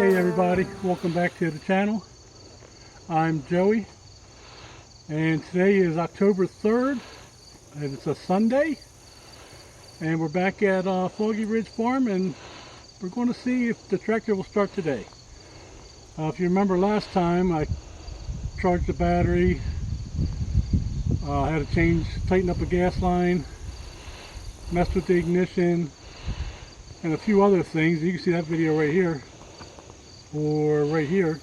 Hey everybody, welcome back to the channel. I'm Joey, and today is October 3rd, and it's a Sunday, and we're back at Foggy Ridge Farm, and we're going to see if the tractor will start today. If you remember last time, I charged the battery, had to tighten up a gas line, messed with the ignition, and a few other things. You can see that video right here, or right here.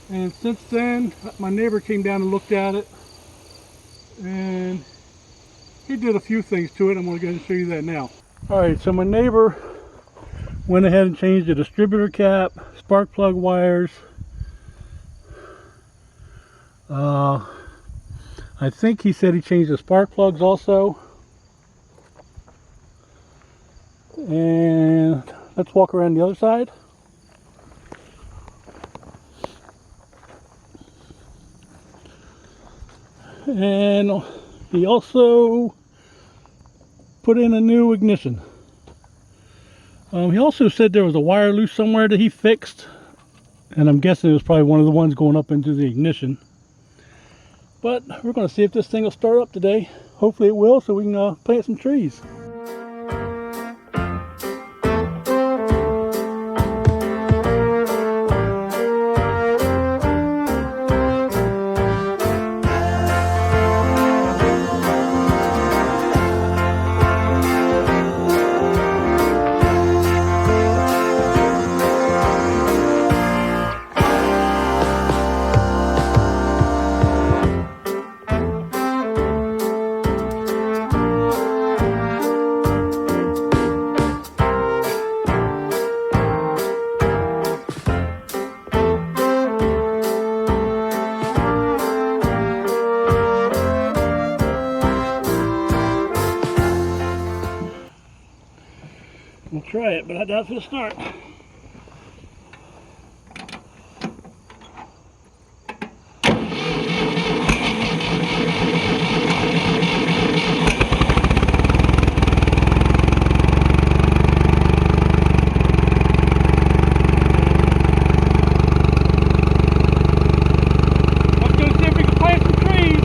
And since then, my neighbor came down and looked at it, and he did a few things to it. I'm going to go and show you that now. Alright, so my neighbor went ahead and changed the distributor cap, spark plug wires. I think he said he changed the spark plugs also. And let's walk around the other side. And he also put in a new ignition. He also said there was a wire loose somewhere that he fixed, and I'm guessing it was probably one of the ones going up into the ignition. But we're going to see if this thing will start up today. Hopefully it will, so we can plant some trees. We'll try it, but I doubt it'll start. Let's go see if we can plant some trees.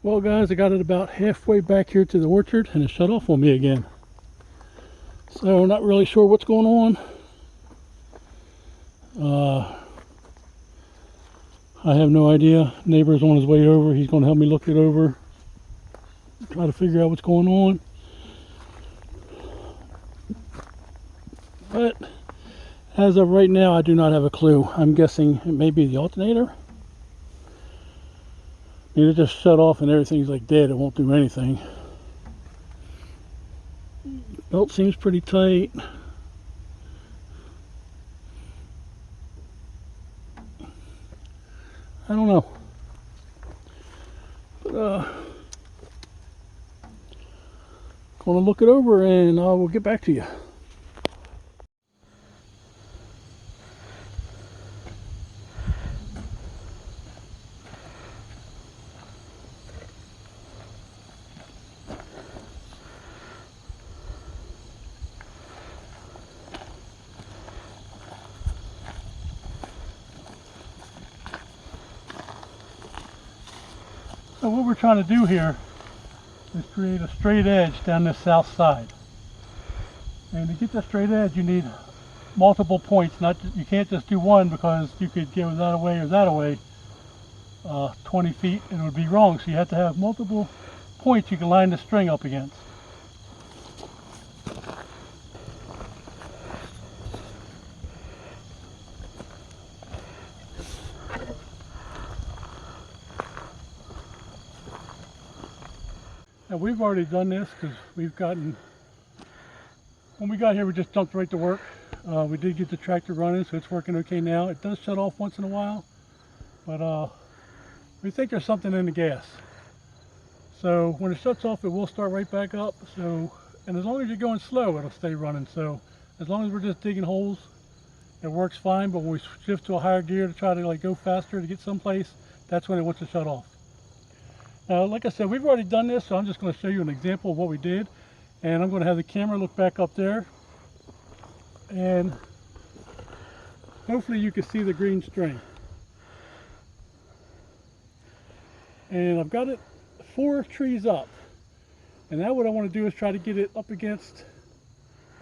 Well guys, I got it about halfway back here to the orchard and it shut off on me again. So not really sure what's going on. I have no idea. Neighbor's on his way over. He's going to help me look it over, try to figure out what's going on. But as of right now, I do not have a clue. I'm guessing it may be the alternator. I mean, it just shut off and everything's like dead. It won't do anything. Belt seems pretty tight. I don't know. But gonna look it over and we'll get back to you. So what we're trying to do here is create a straight edge down this south side. And to get that straight edge, you need multiple points. You can't just do one, because you could go that away or that away 20 feet and it would be wrong. So you have to have multiple points you can line the string up against. Now we've already done this because when we got here we just jumped right to work. We did get the tractor running, so it's working okay now. It does shut off once in a while, but we think there's something in the gas. So when it shuts off, it will start right back up. So, and as long as you're going slow, it'll stay running. So as long as we're just digging holes, it works fine. But when we shift to a higher gear to try to like go faster to get someplace, that's when it wants to shut off. Now, like I said, we've already done this, so I'm just going to show you an example of what we did. And I'm going to have the camera look back up there. And hopefully you can see the green string. And I've got it 4 trees up. And now what I want to do is try to get it up against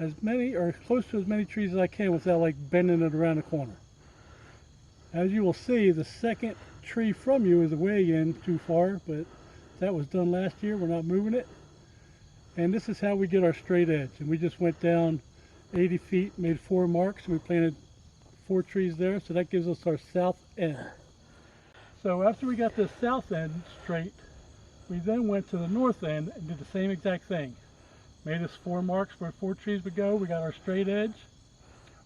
as many or close to as many trees as I can without like bending it around the corner. As you will see, the second tree from you is way in too far, but that was done last year. We're not moving it. And this is how we get our straight edge. And we just went down 80 feet, made 4 marks, and we planted 4 trees there. So that gives us our south end. So after we got the south end straight, we then went to the north end and did the same exact thing. Made us 4 marks where 4 trees would go. We got our straight edge.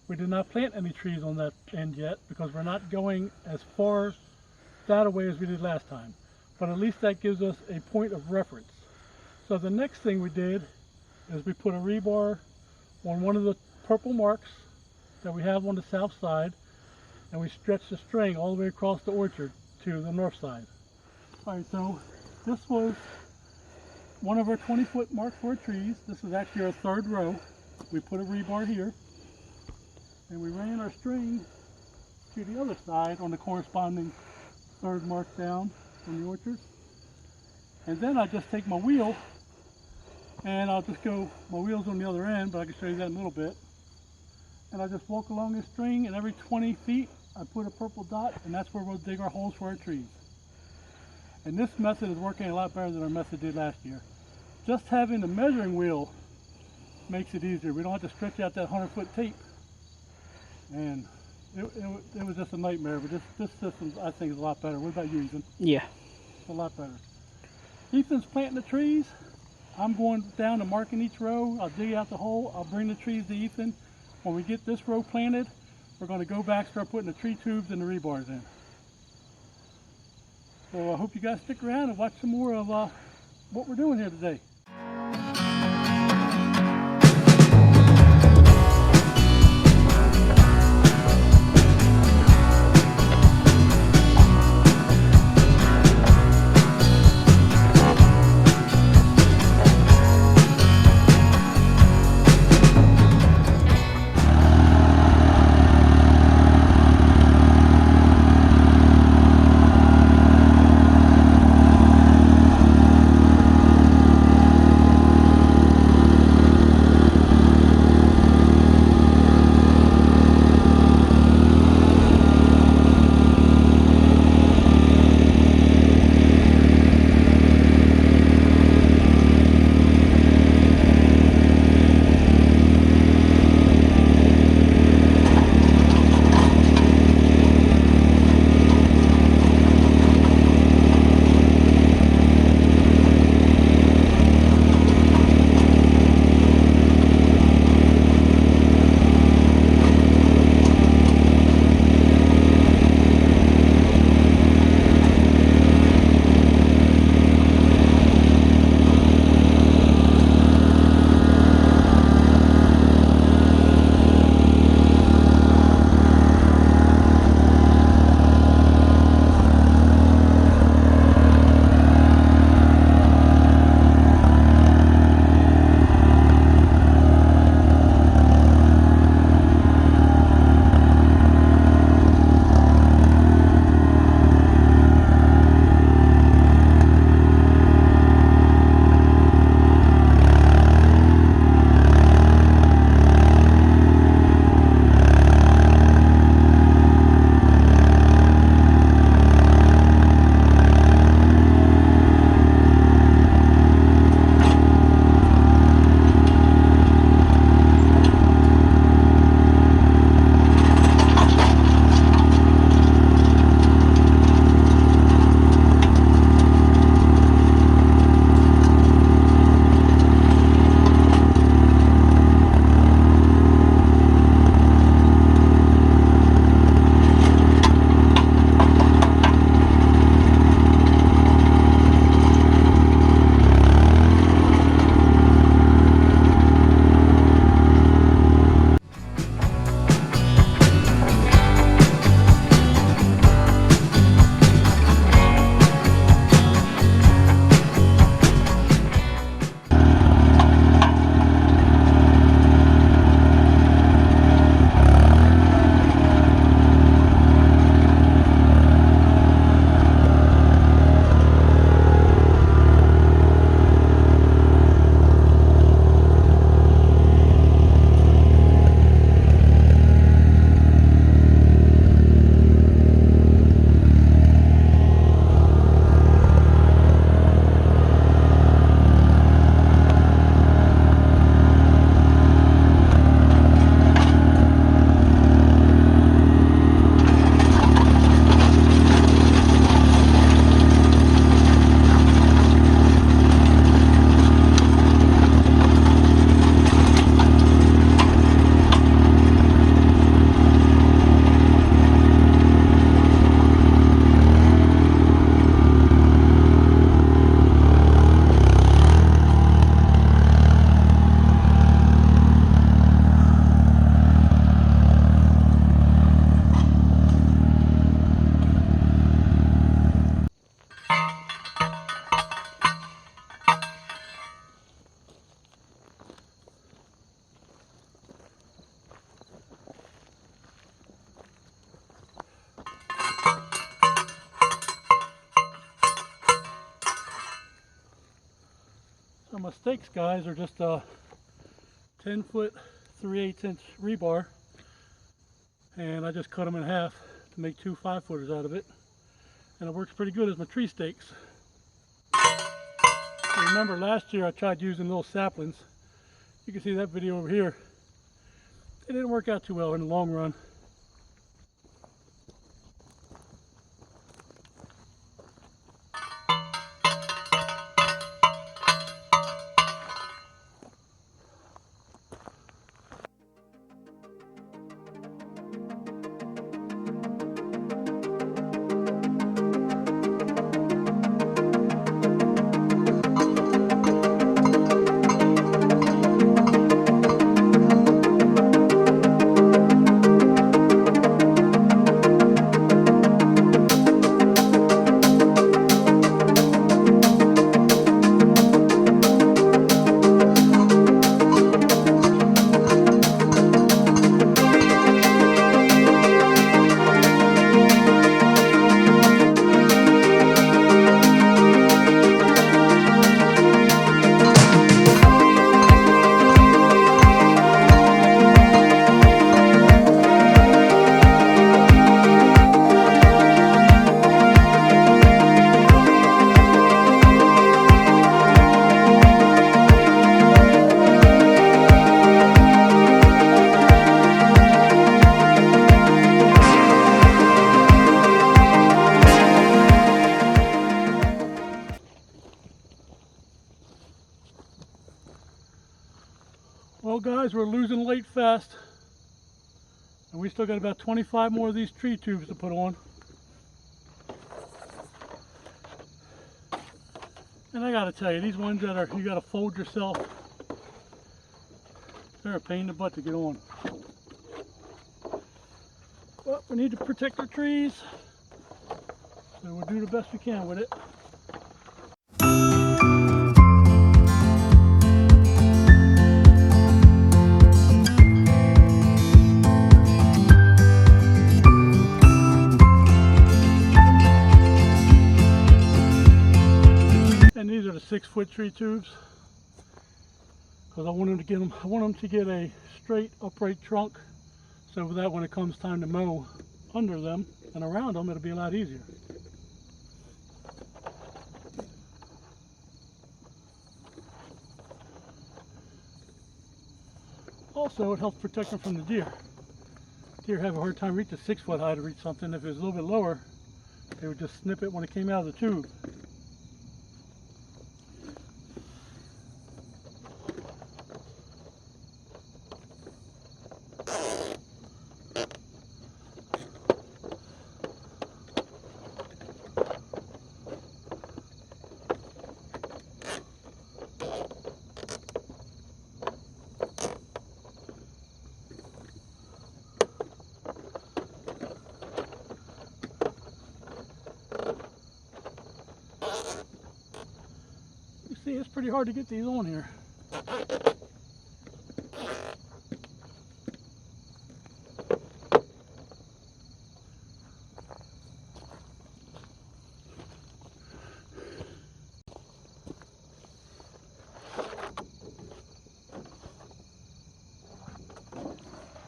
We did not plant any trees on that end yet because we're not going as far that away as we did last time. But at least that gives us a point of reference. So the next thing we did is we put a rebar on one of the purple marks that we have on the south side, and we stretched the string all the way across the orchard to the north side. Alright, so this was one of our 20-foot Mark IV trees. This is actually our 3rd row. We put a rebar here, and we ran our string to the other side on the corresponding 3rd mark down from the orchard. And then I just take my wheel, and I'll just go, my wheel's on the other end, but I can show you that in a little bit. And I just walk along this string, and every 20 feet I put a purple dot, and that's where we'll dig our holes for our trees. And this method is working a lot better than our method did last year. Just having the measuring wheel makes it easier. We don't have to stretch out that 100-foot tape. And it was just a nightmare, but this system I think is a lot better. What about you, Ethan? Yeah. It's a lot better. Ethan's planting the trees. I'm going down and marking each row. I'll dig out the hole. I'll bring the trees to Ethan. When we get this row planted, we're going to go back, start putting the tree tubes and the rebars in. So I hope you guys stick around and watch some more of what we're doing here today. Now my stakes, guys, are just a 10-foot 3/8 inch rebar, and I just cut them in half to make 2 5-footers out of it, and it works pretty good as my tree stakes. Remember last year I tried using little saplings. You can see that video over here. It didn't work out too well in the long run. Well guys, we're losing light fast, and we still got about 25 more of these tree tubes to put on. And I gotta tell you, these ones that are, you gotta fold yourself, they're a pain in the butt to get on. But we need to protect our trees, so we'll do the best we can with it. And these are the 6-foot tree tubes, because I want them to get a straight upright trunk, so that when it comes time to mow under them and around them, it'll be a lot easier. Also, it helps protect them from the deer. Deer have a hard time reaching 6-foot high to reach something. If it was a little bit lower, they would just snip it when it came out of the tube. See, it's pretty hard to get these on here.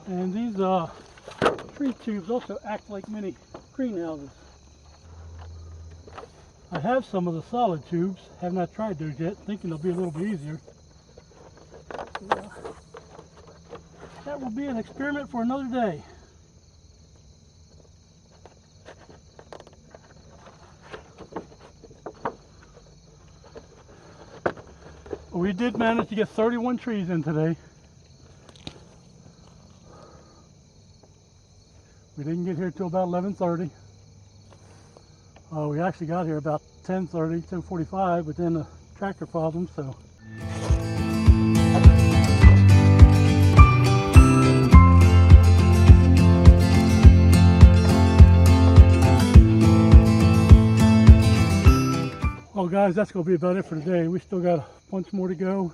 And these tree tubes also act like mini greenhouses. I have some of the solid tubes, have not tried those yet, thinking they'll be a little bit easier. That will be an experiment for another day. We did manage to get 31 trees in today. We didn't get here till about 11:30. We actually got here about 10:30, 10:45, but then the tractor problem, so. Well guys, that's going to be about it for today. We still got a bunch more to go.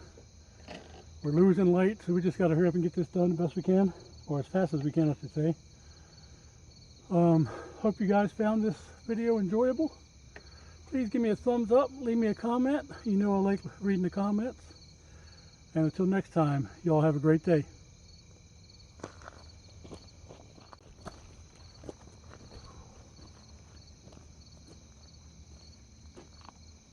We're losing light, so we just got to hurry up and get this done the best we can, or as fast as we can, I should say. Hope you guys found this video enjoyable. please give me a thumbs up, leave me a comment. You know I like reading the comments. And until next time, y'all have a great day.